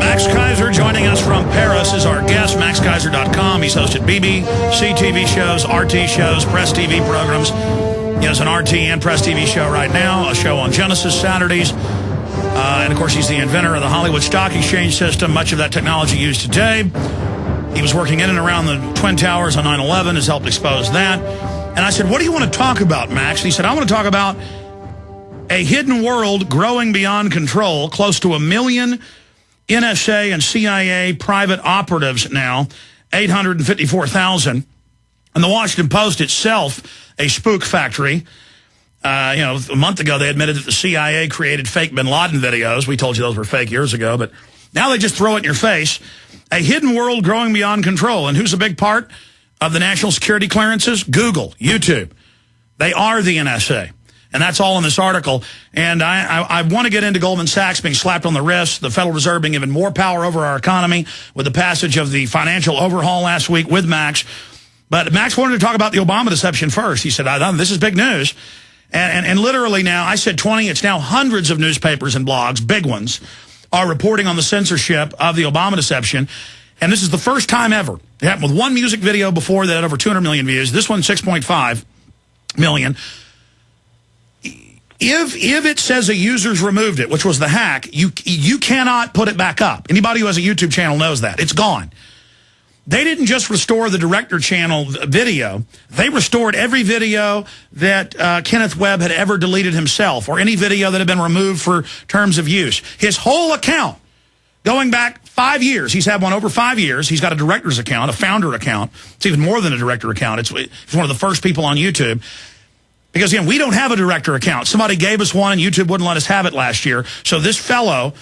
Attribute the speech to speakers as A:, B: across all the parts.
A: Max-Keiser joining us from Paris is our guest, max-keiser.com. He's hosted BBC TV shows, RT shows, Press TV programs. He has an RT and Press TV show right now, a show on Genesis Saturdays. And, of course, he's the inventor of the Hollywood Stock Exchange system, much of that technology used today. He was working in and around the Twin Towers on 9/11, has helped expose that. And I said, what do you want to talk about, Max? And he said, I want to talk about a hidden world growing beyond control, close to 1 million NSA and CIA private operatives now, 854,000. And the Washington Post itself, a spook factory. A month ago they admitted that the CIA created fake bin Laden videos. We told you those were fake years ago, but now they just throw it in your face. A hidden world growing beyond control. And who's a big part of the national security clearances? Google, YouTube. They are the NSA. And that's all in this article. And I want to get into Goldman-Sachs being slapped on the wrist, the Federal Reserve being given more power over our economy with the passage of the financial overhaul last week with Max. But Max wanted to talk about the Obama deception first. He said, this is big news. And literally now, I said 20, it's now hundreds of newspapers and blogs, big ones, are reporting on the censorship of the Obama deception. And this is the first time ever. It happened with one music video before that had over 200 million views. This one, 6.5 million. If it says a user's removed it, which was the hack, you cannot put it back up. Anybody who has a YouTube channel knows that. It's gone. They didn't just restore the director channel video. They restored every video that Kenneth Webb had ever deleted himself or any video that had been removed for terms of use. His whole account, going back 5 years, he's had one over 5 years. He's got a director's account, a founder account. It's even more than a director account. He's one of the first people on YouTube. Because, again, we don't have a director account. Somebody gave us one, and YouTube wouldn't let us have it last year. So this fellow,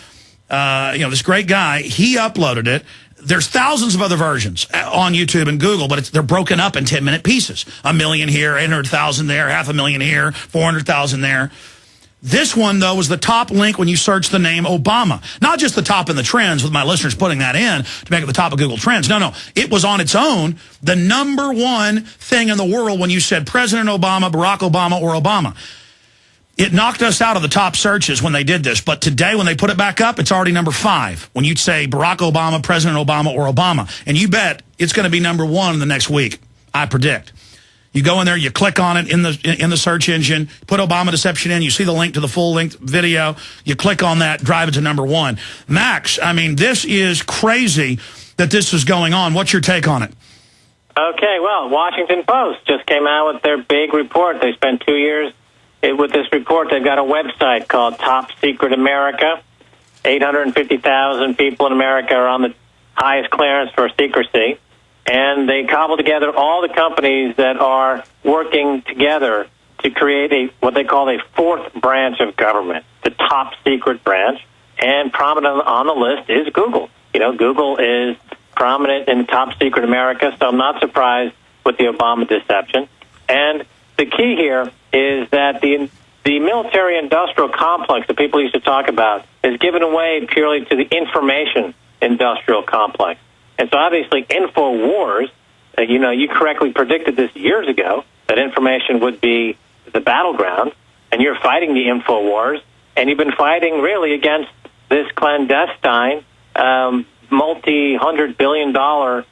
A: this great guy, he uploaded it. There's thousands of other versions on YouTube and Google, but they're broken up in 10-minute pieces. 1 million here, 800,000 there, 500,000 here, 400,000 there. This one, though, was the top link when you search the name Obama. Not just the top in the trends, with my listeners putting that in to make it the top of Google Trends. No. It was on its own the #1 thing in the world when you said President Obama, Barack Obama, or Obama. It knocked us out of the top searches when they did this. But today, when they put it back up, it's already #5. When you say Barack Obama, President Obama, or Obama. And you bet it's going to be #1 in the next week, I predict. You go in there, you click on it in the search engine, put Obama deception in, you see the link to the full-length video, you click on that, drive it to #1. Max, I mean, this is crazy that this is going on. What's your take on it?
B: Okay, well, Washington Post just came out with their big report. They spent 2 years with this report. They've got a website called Top Secret America. 850,000 people in America are on the highest clearance for secrecy. And they cobbled together all the companies that are working together to create what they call a fourth branch of government, the top secret branch. And prominent on the list is Google. Google is prominent in top secret America, so I'm not surprised with the Obama deception. And the key here is that the military-industrial complex that people used to talk about is given away purely to the information industrial complex. And so obviously InfoWars, you correctly predicted this years ago, that information would be the battleground, and you're fighting the InfoWars, and you've been fighting really against this clandestine, multi-hundred-billion-dollar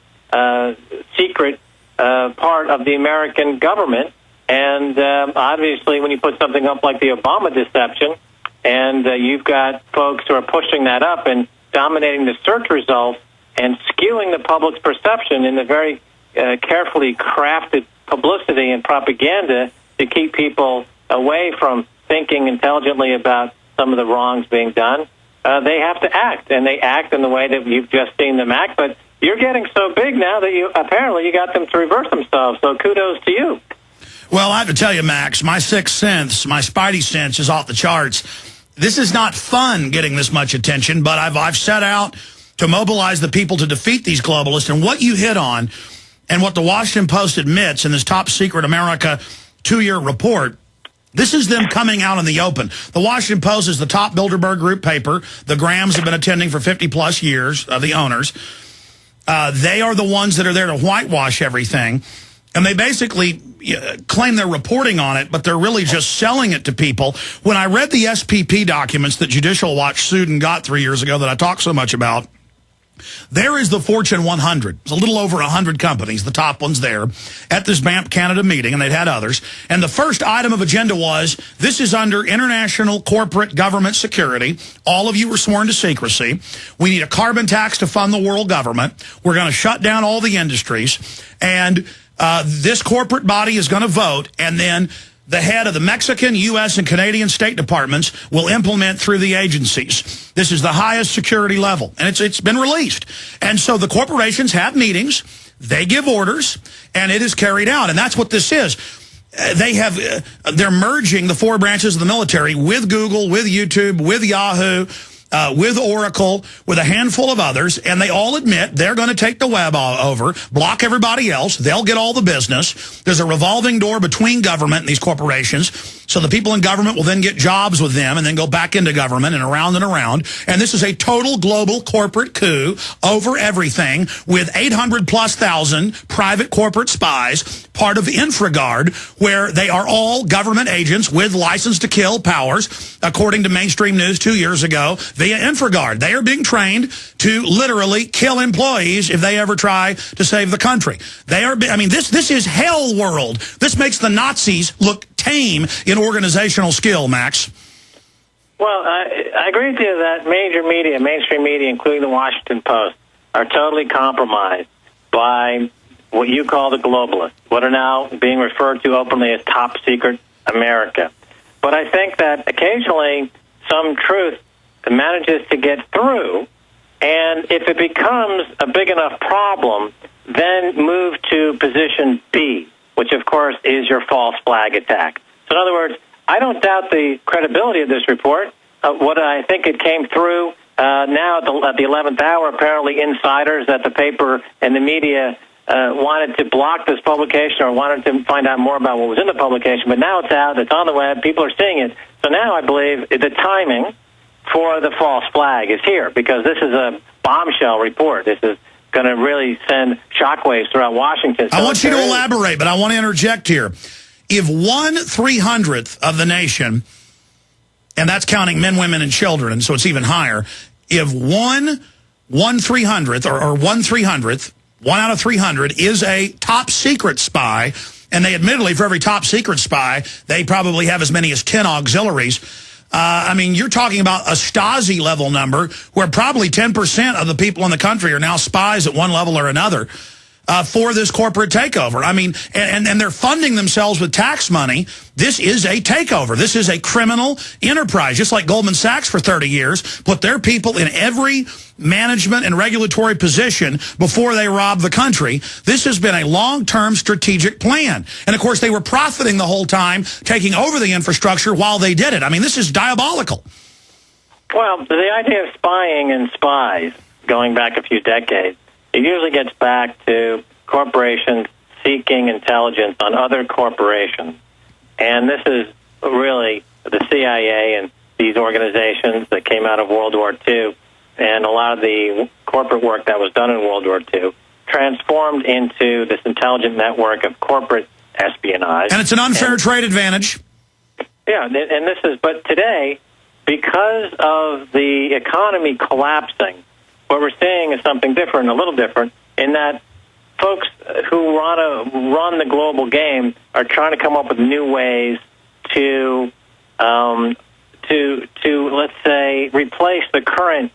B: secret part of the American government. And obviously when you put something up like the Obama deception, and you've got folks who are pushing that up and dominating the search results, and skewing the public's perception in the very carefully crafted publicity and propaganda to keep people away from thinking intelligently about some of the wrongs being done, they have to act. And they act in the way that you've just seen them act. But you're getting so big now that you got them to reverse themselves. So kudos to you.
A: Well, I have to tell you, Max, my sixth sense, my spidey sense is off the charts. This is not fun getting this much attention, but I've set out to mobilize the people to defeat these globalists. And what you hit on, and what the Washington Post admits in this Top Secret America 2-year report, this is them coming out in the open. The Washington Post is the top Bilderberg Group paper. The Grahams have been attending for 50-plus years, the owners. They are the ones that are there to whitewash everything. And they basically claim they're reporting on it, but they're really just selling it to people. When I read the SPP documents that Judicial Watch sued and got 3 years ago that I talked so much about, There is the Fortune 100. It's a little over 100 companies, the top ones there, at this BAMP Canada meeting, and they'd had others. And the first item of agenda was, this is under international corporate government security. All of you were sworn to secrecy. We need a carbon tax to fund the world government. We're going to shut down all the industries. And this corporate body is going to vote, and then the head of the Mexican, U.S., and Canadian State Departments will implement through the agencies. This is the highest security level, and it's been released. And so the corporations have meetings, they give orders, and it is carried out. And that's what this is. They're merging the four branches of the military with Google, with YouTube, with Yahoo, with Oracle, with a handful of others, and they all admit they're going to take the web over, block everybody else. They'll get all the business. There's a revolving door between government and these corporations, so the people in government will then get jobs with them and then go back into government and around and around. And this is a total global corporate coup over everything with 800,000+ private corporate spies, part of InfraGard, where they are all government agents with license to kill powers, according to mainstream news 2 years ago, via InfraGard. They are being trained to literally kill employees if they ever try to save the country. This is hell world. This makes the Nazis look tame in organizational skill, Max.
B: Well, I agree with you that major media, mainstream media, including the Washington Post, are totally compromised by what you call the globalists, what are now being referred to openly as top secret America. But I think that occasionally some truth manages to get through, and if it becomes a big enough problem, then move to position B, which of course is your false flag attack. So in other words, I don't doubt the credibility of this report. What I think it came through now at the 11th hour, apparently insiders at the paper and the media wanted to block this publication or wanted to find out more about what was in the publication, but now it's out, it's on the web, people are seeing it. So now I believe the timing for the false flag is here, because this is a bombshell report. This is going to really send shockwaves throughout Washington. So
A: I want you to elaborate, but I want to interject here. If 1/300th of the nation, and that's counting men, women, and children, and so it's even higher, if 1/300th or 1/300th, 1 out of 300 is a top secret spy, and they admittedly, for every top secret spy, they probably have as many as 10 auxiliaries. You're talking about a Stasi-level number where probably 10% of the people in the country are now spies at one level or another for this corporate takeover. And they're funding themselves with tax money. This is a takeover. This is a criminal enterprise, just like Goldman-Sachs for 30 years put their people in every management and regulatory position before they robbed the country. This has been a long-term strategic plan. And, of course, they were profiting the whole time, taking over the infrastructure while they did it. This is diabolical.
B: Well, the idea of spying and spies, going back a few decades, it usually gets back to corporations seeking intelligence on other corporations. And this is really the CIA and these organizations that came out of World War II and a lot of the corporate work that was done in World War II transformed into this intelligent network of corporate espionage.
A: And it's an unfair trade advantage.
B: Yeah, and but today, because of the economy collapsing, what we're seeing is something different, a little different, in that folks who want to run the global game are trying to come up with new ways to let's say, replace the current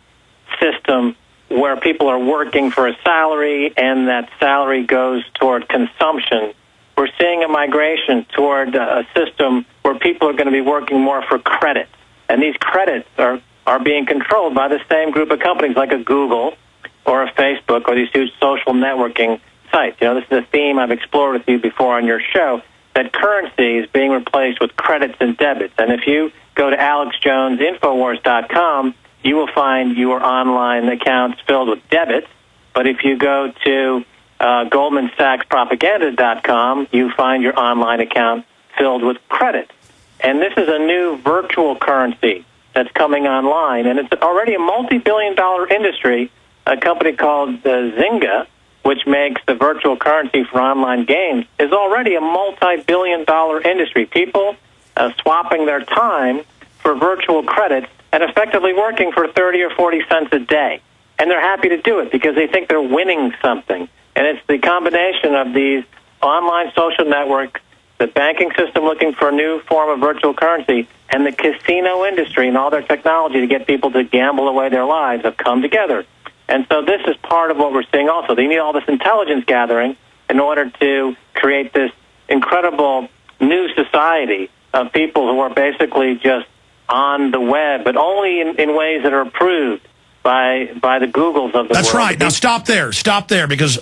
B: system where people are working for a salary and that salary goes toward consumption. We're seeing a migration toward a system where people are going to be working more for credits. And these credits are being controlled by the same group of companies like a Google or a Facebook or these huge social networking sites. This is a theme I've explored with you before on your show, that currency is being replaced with credits and debits. And if you go to AlexJonesInfowars.com, you will find your online accounts filled with debits. But if you go to golman-sachs-propaganda.com, you find your online account filled with credits. And this is a new virtual currency that's coming online, and it's already a multi-billion-dollar industry. A company called Zynga, which makes the virtual currency for online games, is already a multi-billion-dollar industry. People swapping their time for virtual credits and effectively working for 30 or 40 cents a day. and they're happy to do it because they think they're winning something. And it's the combination of these online social networks, the banking system looking for a new form of virtual currency, and the casino industry and all their technology to get people to gamble away their lives have come together. And so this is part of what we're seeing also. They need all this intelligence gathering in order to create this incredible new society of people who are basically just on the web, but only in ways that are approved by the Googles of the world.
A: That's right. Now stop there. Stop there, because